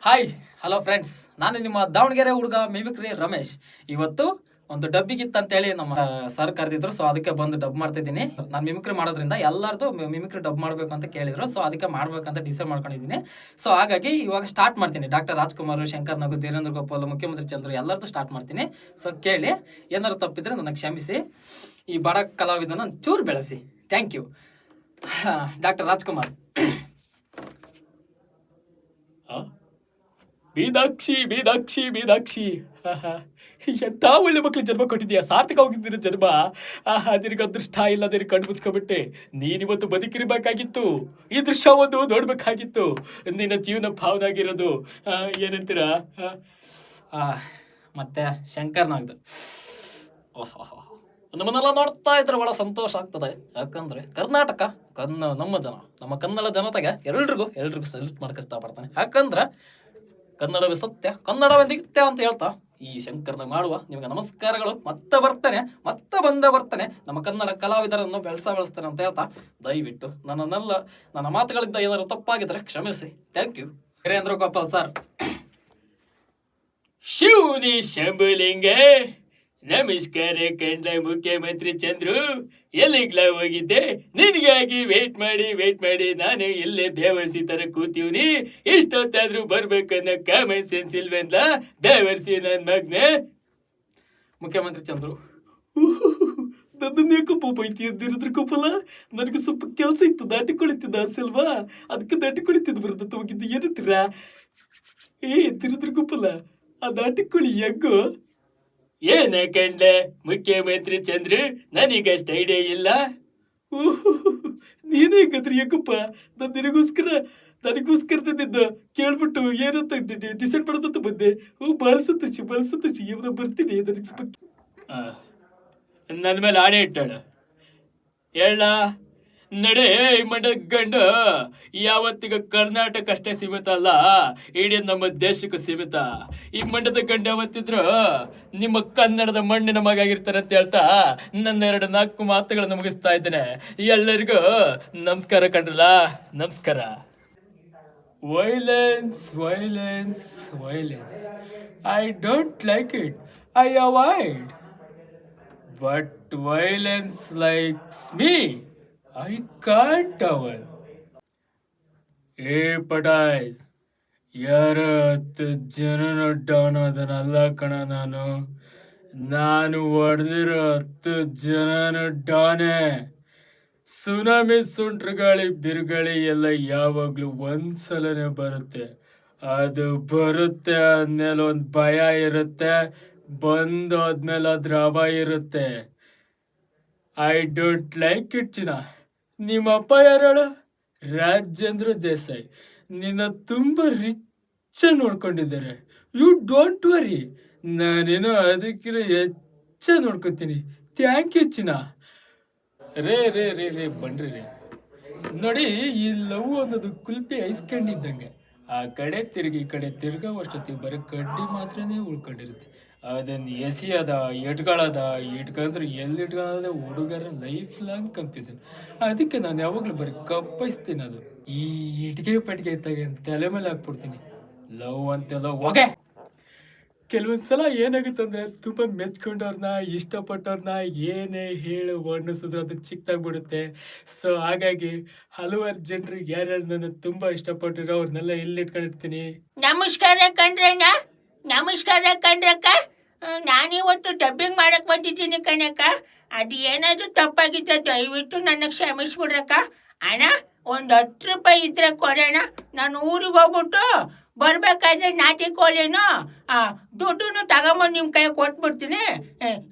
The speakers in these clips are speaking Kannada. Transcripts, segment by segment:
ಹಾಯ್ ಹಲೋ ಫ್ರೆಂಡ್ಸ್, ನಾನು ನಿಮ್ಮ ದಾವಣಗೆರೆ ಹುಡುಗ ಮಿಮಿಕ್ರಿ ರಮೇಶ್. ಇವತ್ತು ಒಂದು ಡಬ್ಬಿಗಿತ್ತು ಅಂತೇಳಿ ನಮ್ಮ ಸರ್ ಕರೆದಿದ್ರು. ಸೊ ಅದಕ್ಕೆ ಬಂದು ಡಬ್ ಮಾಡ್ತಿದ್ದೀನಿ. ನಾನು ಮಿಮಿಕ್ರಿ ಮಾಡೋದ್ರಿಂದ ಎಲ್ಲರದು ಮಿಮಿಕ್ರಿ ಡಬ್ ಮಾಡಬೇಕು ಅಂತ ಕೇಳಿದ್ರು. ಸೊ ಅದಕ್ಕೆ ಮಾಡ್ಬೇಕಂತ ಡಿಸೈಡ್ ಮಾಡ್ಕೊಂಡಿದ್ದೀನಿ. ಸೊ ಹಾಗಾಗಿ ಇವಾಗ ಸ್ಟಾರ್ಟ್ ಮಾಡ್ತೀನಿ. ಡಾಕ್ಟರ್ ರಾಜ್ಕುಮಾರ್, ಶಂಕರ್ ನಗು, ಧೀರೇಂದ್ರ ಗೋಪಾಲ್, ಮುಖ್ಯಮಂತ್ರಿ ಚಂದ್ರು ಎಲ್ಲರದು ಸ್ಟಾರ್ಟ್ ಮಾಡ್ತೀನಿ. ಸೊ ಕೇಳಿ, ಏನಾದ್ರು ತಪ್ಪಿದ್ರೆ ನನಗೆ ಕ್ಷಮಿಸಿ. ಈ ಬಡ ಕಲಾವಿದನ ಚೂರು ಬೆಳೆಸಿ. Thank you. Doctor Rajkumar. Meenakshi Meenakshi Meenakshi, ಎಂತ ಒಳ್ಳೆ ಮಕ್ಳು ಜನ್ಮ ಕೊಟ್ಟಿದ್ಯಾ, ಸಾರ್ಥಕವಾಗಿದ್ದೀರ ಜನ್ಮ. ನಿನಗೆ ಅದೃಷ್ಟ ಇಲ್ಲ, ನಿನಗೆ ಕಣ್ಣು ಮುಚ್ಕೊಬಿಟ್ಟೆ. ನೀನಿವತ್ತು ಬದುಕಿರ್ಬೇಕಾಗಿತ್ತು, ಈ ದೃಶ್ಯ ಒಂದು ನೋಡ್ಬೇಕಾಗಿತ್ತು. ನಿನ್ನ ಜೀವನ ಭಾವನಾಗಿರೋದು ಏನಂತೀರ. ಮತ್ತೆ ಶಂಕರ್ನಾಗ್ದು ನಮ್ಮನ್ನೆಲ್ಲ ನೋಡ್ತಾ ಇದ್ರೆ ಬಹಳ ಸಂತೋಷ ಆಗ್ತದೆ. ಯಾಕಂದ್ರೆ ಕರ್ನಾಟಕ ನಮ್ಮ ಜನ, ನಮ್ಮ ಕನ್ನಡ ಜನತೆಗೆ ಎಲ್ರಿಗೂ ಸಲ್ಯೂಟ್ ಮಾಡಕ್ಕೆ ಇಷ್ಟಪಡ್ತಾನೆ. ಯಾಕಂದ್ರೆ ಕನ್ನಡವೇ ಸತ್ಯ, ಕನ್ನಡವೇ ನಿತ್ಯ ಅಂತ ಹೇಳ್ತಾ ಈ ಶಂಕರ್ನ ಮಾಡುವ ನಿಮಗೆ ನಮಸ್ಕಾರಗಳು. ಮತ್ತೆ ಬರ್ತೇನೆ ನಮ್ಮ ಕನ್ನಡ ಕಲಾವಿದರನ್ನು ಬೆಳೆಸ್ತಾನೆ ಅಂತ ಹೇಳ್ತಾ, ದಯವಿಟ್ಟು ನನ್ನ ಮಾತುಗಳಿಂದ ಏನಾದ್ರು ತಪ್ಪಾಗಿದ್ರೆ ಕ್ಷಮಿಸಿ. Thank you. Dheerendra Gopal sir. Shivani Shambhulinga, ನಮಸ್ಕಾರ ಕಂಡ ಮುಖ್ಯಮಂತ್ರಿ ಚಂದ್ರು. ಎಲ್ಲಿಗ್ಲ ಹೋಗಿದ್ದೆ? ನಿನಗಾಗಿ ವೇಟ್ ಮಾಡಿ ನಾನು ಇಲ್ಲೇ ಬೇವರ್ಸಿ ತರ ಕೂತೀವ್ನಿ. ಇಷ್ಟೊತ್ತಾದ್ರೂ ಬರ್ಬೇಕನ್ನೋ ಕಾಮನ್ ಸೆನ್ಸ್ ಇಲ್ವೇನ್ಲ ಬೇವರ್ಸಿ ನನ್ ಮಗ್ನೆ. ಮುಖ್ಯಮಂತ್ರಿ ಚಂದ್ರು. ನನ್ನ ಯಾಕಪ್ಪ ಬೈತಿ ಅಂದಿರಿದ್ರ ಕೋಪಲ? ನನಗೆ ಸ್ವಲ್ಪ ಕೆಲಸ ಇತ್ತು, ದಾಟಿಕೊಳಿತಿದ್ದ ಅಲ್ವಾ, ಅದಕ್ಕೆ ದಾಟಿಕೊಳಿತಿದ್ದು ಬರ್ತದೆ. ಹೋಗಿದ್ದು ಏನತ್ತೀರ? ತಿರುದ್ರ ಕೋಪಲ, ಆ ದಾಟಿಕೊಳ್ಳಿ ಹೆಂಗು? ಏನ ಕಂಡ್ಲೆ ಮುಖ್ಯಮಂತ್ರಿ ಚಂದ್ರು, ನನಗಷ್ಟ ಐಡಿಯಾ ಇಲ್ಲ. ನೀನೇ ಹೆಂಗಂದ್ರಿ ಯಾಕಪ್ಪ? ನಾನು ನನಗೋಸ್ಕರ ತಂದಿದ್ದು ಕೇಳ್ಬಿಟ್ಟು ಏನಂತ ಡಿಸೈಡ್ ಮಾಡೋದಂತ ಬಂದೆ. ಭಾಳ ಸಂತೋಷ. ಇವನ ಬರ್ತೀನಿ. ನನಗೆ ಸ್ವಲ್ಪ ನನ್ನ ಮೇಲೆ ಆಣೆ ಇಟ್ಟಾಳ. ಹೇಳ ನಡೆ ಗಂಡು ಯಾವತ್ತಿಗ ಕರ್ನಾಟಕ ಅಷ್ಟೇ ಸೀಮಿತ ಅಲ್ಲ, ಇಡೀ ನಮ್ಮ ದೇಶಕ್ಕೂ ಸೀಮಿತ. ಈ ಮಂಡದ ಗಂಡು ಯಾವತ್ತಿದ್ರು ನಿಮ್ಮ ಕನ್ನಡದ ಮಣ್ಣಿನ ಮಗ ಆಗಿರ್ತಾರೆ ಅಂತ ಹೇಳ್ತಾ ನನ್ನ 4 ಮಾತುಗಳನ್ನು ಮುಗಿಸ್ತಾ ಇದ್ದೇನೆ. ಎಲ್ಲರಿಗೂ ನಮಸ್ಕಾರ ಕಂಡ್ರಲ್ಲ, ನಮಸ್ಕಾರ. Violence I don't like it, I avoid. But violence likes me, I can't avoid. ಪಟಾಯ್ಸ್, ಯಾರ 10 ಜನನ ಡೌನ್ ಅದನ್ನಲ್ಲ ಕಣ. ನಾನು ಹೊಡೆದಿರೋ 10 ಜನನ ಡಾನೆ. ಸುನಾಮಿ, ಸುಂಟ್ರಗಾಳಿ, ಬಿರುಗಾಳಿ ಎಲ್ಲ ಯಾವಾಗ್ಲೂ ಒಂದ್ಸಲನೇ ಬರುತ್ತೆ. ಅದು ಬರುತ್ತೆ ಆದ್ಮೇಲೆ ಒಂದು ಭಯ ಇರುತ್ತೆ, ಬಂದು ಆದ್ಮೇಲೆ ಅದ್ರ ಅಭಯ ಇರುತ್ತೆ. ಐ ಡೋಂಟ್ ಲೈಕ್ ಇಟ್ ಚಿನ್ನ. ನಿಮ್ಮ ಅಪ್ಪ ಯಾರು? ರಾಜೇಂದ್ರ ದೇಸಾಯಿ. ನಿನ್ನ ತುಂಬ ರಿಚ್ ನೋಡ್ಕೊಂಡಿದ್ದಾರೆ. ಯು ಡೋಂಟ್ ವರಿ, ನಾನೇನೋ ಅದಕ್ಕಿಂತ ಹೆಚ್ಚ ನೋಡ್ಕೊತೀನಿ. ಥ್ಯಾಂಕ್ ಯು ಚಿನ್ನ. ರೇ ಬನ್ರಿ. ನೋಡಿ, ಈ ಲವ್ ಅನ್ನೋದು ಕುಲ್ಪಿ ಐಸ್ಕೊಂಡಿದ್ದಂಗೆ. ಆ ಕಡೆ ತಿರುಗಿ ಈ ಕಡೆ ತಿರ್ಗೋವಷ್ಟೊತ್ತಿಗೆ ಬರೀ ಕಡ್ಡಿ ಮಾತ್ರನೇ ಉಳ್ಕೊಂಡಿರುತ್ತೆ. ಅದನ್ನು ಎಸಿಯದ, ಇಟ್ಕೊಂಡ್ರೆ ಎಲ್ಲಿ ಇಟ್ಕೊಳ್ಳೋದ ಹುಡುಗರ ಲೈಫ್ ಲಾಂಗ್ ಕನ್ಫ್ಯೂಷನ್. ಅದಕ್ಕೆ ನಾನು ಯಾವಾಗಲೂ ಬರೀ ಕಪ್ಪಿಸ್ತೀನಿ. ಅದು ಈ ಇಟ್ಗೆ ಪಟ್ಗೆ ಇತ್ತಾಗ ತಲೆ ಮೇಲೆ ಹಾಕ್ಬಿಡ್ತೀನಿ. ಲವ್ ಅಂತೆಲ್ಲ ಹೋಗೆ. ಕೆಲವೊಂದ್ಸಲ ಏನಾಗುತ್ತೆ ಅಂದರೆ, ತುಂಬ ಮೆಚ್ಕೊಂಡವ್ರನ್ನ, ಇಷ್ಟಪಟ್ಟವ್ರನ್ನ ಏನೇ ಹೇಳು ವರ್ಣಿಸಿದ್ರು ಅದು ಚಿಕ್ಕದಾಗ್ಬಿಡುತ್ತೆ. ಸೊ ಹಾಗಾಗಿ ಹಲವಾರು ಜನರು ಯಾರ್ಯಾರು ನನ್ನ ತುಂಬ ಇಷ್ಟಪಟ್ಟಿರೋ ಅವ್ರನ್ನೆಲ್ಲ ಎಲ್ಲಿ ಇಟ್ಕೊಂಡಿರ್ತೀನಿ. ನಮಸ್ಕಾರ ಕಣ್ರಕ್ಕ. ನಾನಿವತ್ತು ಡಬ್ಬಿಂಗ್ ಮಾಡಕ್ ಬಂದಿದ್ದೀನಿ ಕಣಕ್ಕ. ಅದು ಏನಾದರೂ ತಪ್ಪಾಗಿದ್ದ ದಯವಿಟ್ಟು ನನ್ನ ಕ್ಷಮಿಸ್ಬಿಡ್ರಕ್ಕ. ಅಣ್ಣ, ಒಂದು 10 ರೂಪಾಯಿ ಇದ್ರೆ ಕೊಡೋಣ. ನಾನು ಊರಿಗೆ ಹೋಗ್ಬಿಟ್ಟು ಬರ್ಬೇಕಾದ್ರೆ ನಾಟಿ ಕೋಳಿನೂ ದುಡ್ಡು ತಗೊಂಬಂದು ನಿಮ್ಮ ಕೈ ಕೊಟ್ಬಿಡ್ತೀನಿ.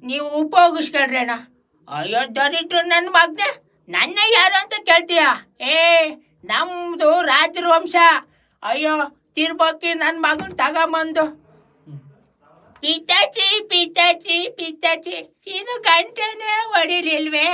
ನೀವು ಉಪಯೋಗಿಸ್ಕೊಳ್ರಿ ಅಣ್ಣ. ಅಯ್ಯೋ ದರಿದ್ರು ನನ್ನ ಮಗನೆ, ನನ್ನ ಯಾರು ಅಂತ ಕೇಳ್ತೀಯ? ನಮ್ಮದು ರಾಜರ ವಂಶ. ಅಯ್ಯೋ ತಿರ್ಬೋಕಿ ನನ್ನ ಮಗನ ತಗೊಂಬಂದು. ಪಿತಾಚಿ ಇದು ಗಂಟೆನೇ ಹೊಡಿಲಿಲ್ವೇ?